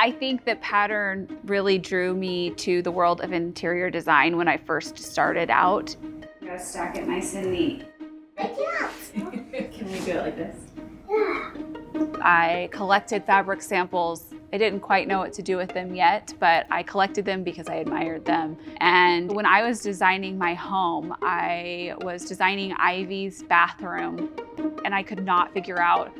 I think that pattern really drew me to the world of interior design when I first started out. You gotta stack it nice and neat. Can we do it like this? Yeah. I collected fabric samples. I didn't quite know what to do with them yet, but I collected them because I admired them. And when I was designing my home, I was designing Ivy's bathroom, and I could not figure out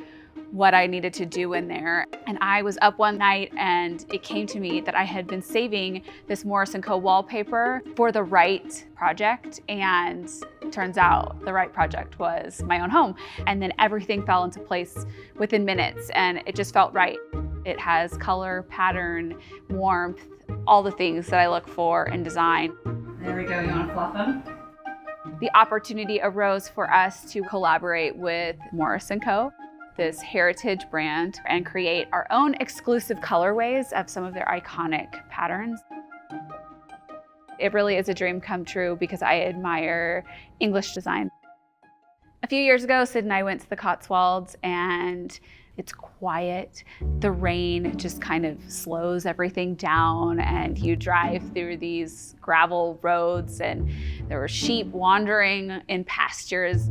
what I needed to do in there. And I was up one night and it came to me that I had been saving this Morris & Co wallpaper for the right project, and turns out the right project was my own home. And then everything fell into place within minutes and it just felt right. It has color, pattern, warmth, all the things that I look for in design. There we go, you wanna fluff them? The opportunity arose for us to collaborate with Morris & Co, this heritage brand, and create our own exclusive colorways of some of their iconic patterns. It really is a dream come true because I admire English design. A few years ago, Sid and I went to the Cotswolds, and it's quiet. The rain just kind of slows everything down, and you drive through these gravel roads, and there were sheep wandering in pastures.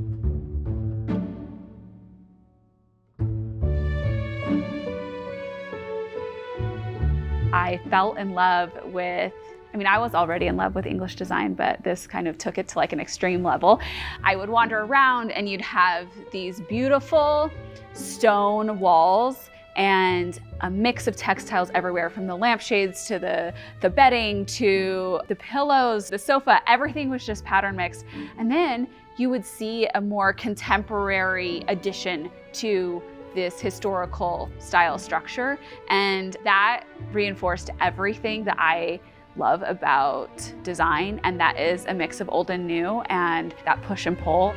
I fell in love with, I was already in love with English design, but this kind of took it to like an extreme level. I would wander around and you'd have these beautiful stone walls and a mix of textiles everywhere, from the lampshades to the bedding to the pillows, the sofa, everything was just pattern mixed. And then you would see a more contemporary addition to this historical style structure, and that reinforced everything that I love about design, and that is a mix of old and new and that push and pull.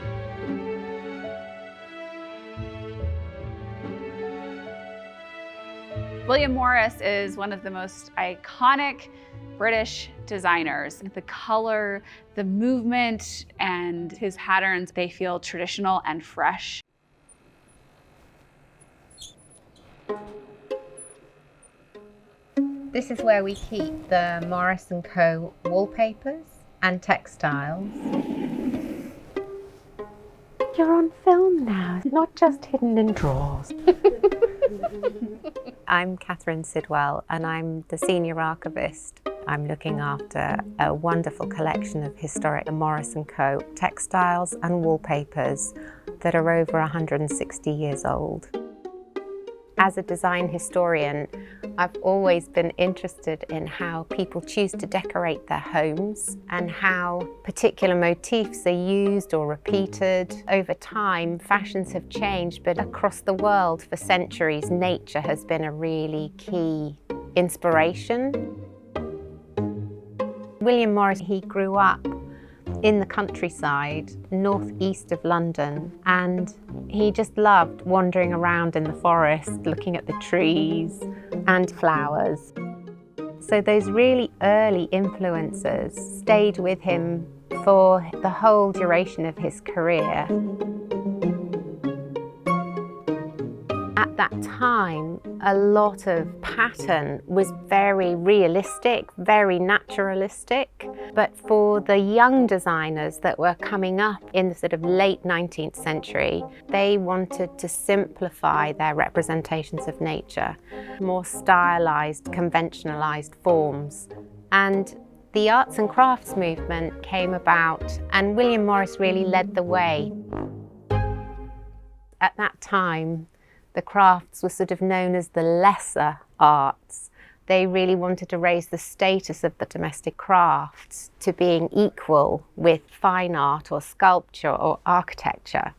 William Morris is one of the most iconic British designers. The color, the movement, and his patterns, they feel traditional and fresh. This is where we keep the Morris & Co wallpapers and textiles. You're on film now, not just hidden in drawers. I'm Catherine Sidwell and I'm the senior archivist. I'm looking after a wonderful collection of historic Morris & Co textiles and wallpapers that are over 160 years old. As a design historian, I've always been interested in how people choose to decorate their homes and how particular motifs are used or repeated. Over time, fashions have changed, but across the world for centuries, nature has been a really key inspiration. William Morris, he grew up in the countryside, northeast of London, and he just loved wandering around in the forest, looking at the trees and flowers. So those really early influences stayed with him for the whole duration of his career. At that time, a lot of pattern was very realistic, very naturalistic. But for the young designers that were coming up in the sort of late 19th century, they wanted to simplify their representations of nature, more stylized, conventionalized forms. And the arts and crafts movement came about, and William Morris really led the way. At that time, the crafts were sort of known as the lesser arts. They really wanted to raise the status of the domestic crafts to being equal with fine art or sculpture or architecture.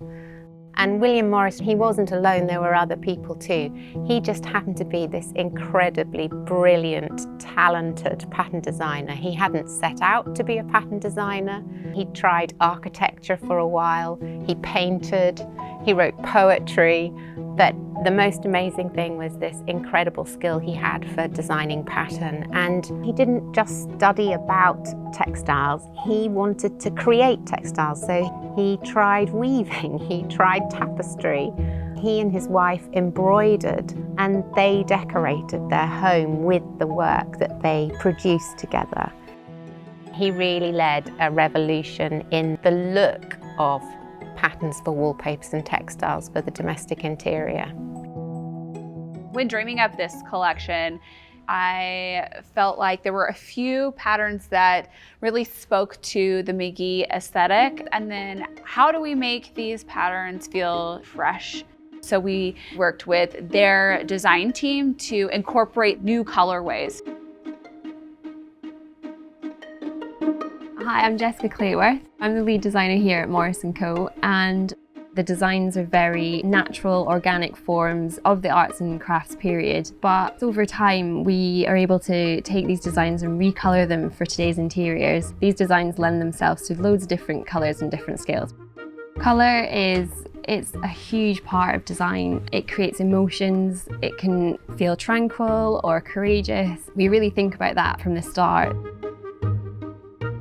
And William Morris, he wasn't alone, there were other people too. He just happened to be this incredibly brilliant, talented pattern designer. He hadn't set out to be a pattern designer. He tried architecture for a while, he painted, he wrote poetry, but the most amazing thing was this incredible skill he had for designing pattern. And he didn't just study about textiles, he wanted to create textiles. So he tried weaving, he tried tapestry, he and his wife embroidered and they decorated their home with the work that they produced together. He really led a revolution in the look of patterns for wallpapers and textiles for the domestic interior. When dreaming up this collection, I felt like there were a few patterns that really spoke to the McGee aesthetic. And then how do we make these patterns feel fresh? So we worked with their design team to incorporate new colorways. Hi, I'm Jessica Clayworth. I'm the lead designer here at Morrison Co, and the designs are very natural, organic forms of the arts and crafts period. But over time, we are able to take these designs and recolor them for today's interiors. These designs lend themselves to loads of different colors and different scales. Color it's a huge part of design. It creates emotions. It can feel tranquil or courageous. We really think about that from the start.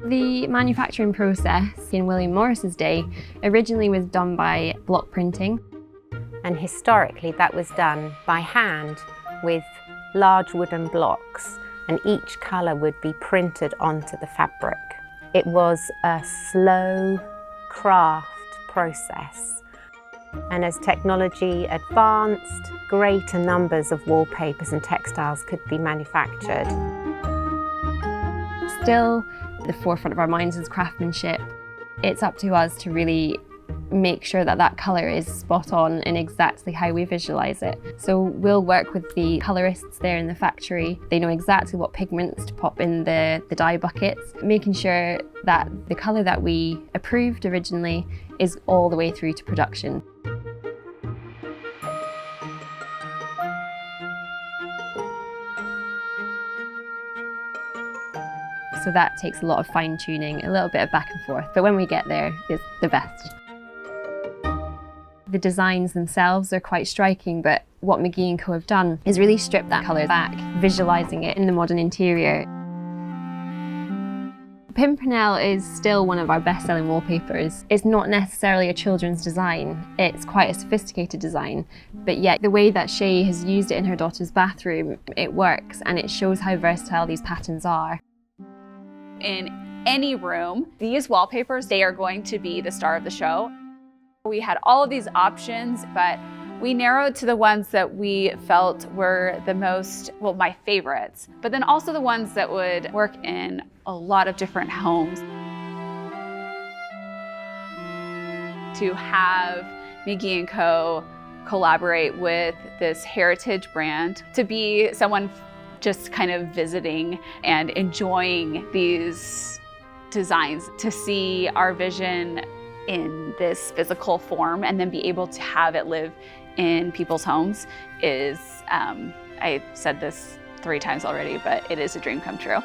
The manufacturing process in William Morris's day originally was done by block printing. And historically that was done by hand with large wooden blocks, and each colour would be printed onto the fabric. It was a slow craft process, and as technology advanced, greater numbers of wallpapers and textiles could be manufactured. Still, the forefront of our minds is craftsmanship. It's up to us to really make sure that that colour is spot on in exactly how we visualise it. So we'll work with the colourists there in the factory. They know exactly what pigments to pop in the dye buckets, making sure that the colour that we approved originally is all the way through to production. So that takes a lot of fine tuning, a little bit of back and forth, but when we get there, it's the best. The designs themselves are quite striking, but what McGee Co have done is really strip that colour back, visualising it in the modern interior. Pimpernel is still one of our best-selling wallpapers. It's not necessarily a children's design, it's quite a sophisticated design, but yet the way that Shay has used it in her daughter's bathroom, it works, and it shows how versatile these patterns are. In any room, these wallpapers, they are going to be the star of the show. We had all of these options, but we narrowed to the ones that we felt were the most, well, my favorites, but then also the ones that would work in a lot of different homes. To have McGee Co collaborate with this heritage brand, to be someone just kind of visiting and enjoying these designs, to see our vision in this physical form and then be able to have it live in people's homes is, I said this 3 times already, but it is a dream come true.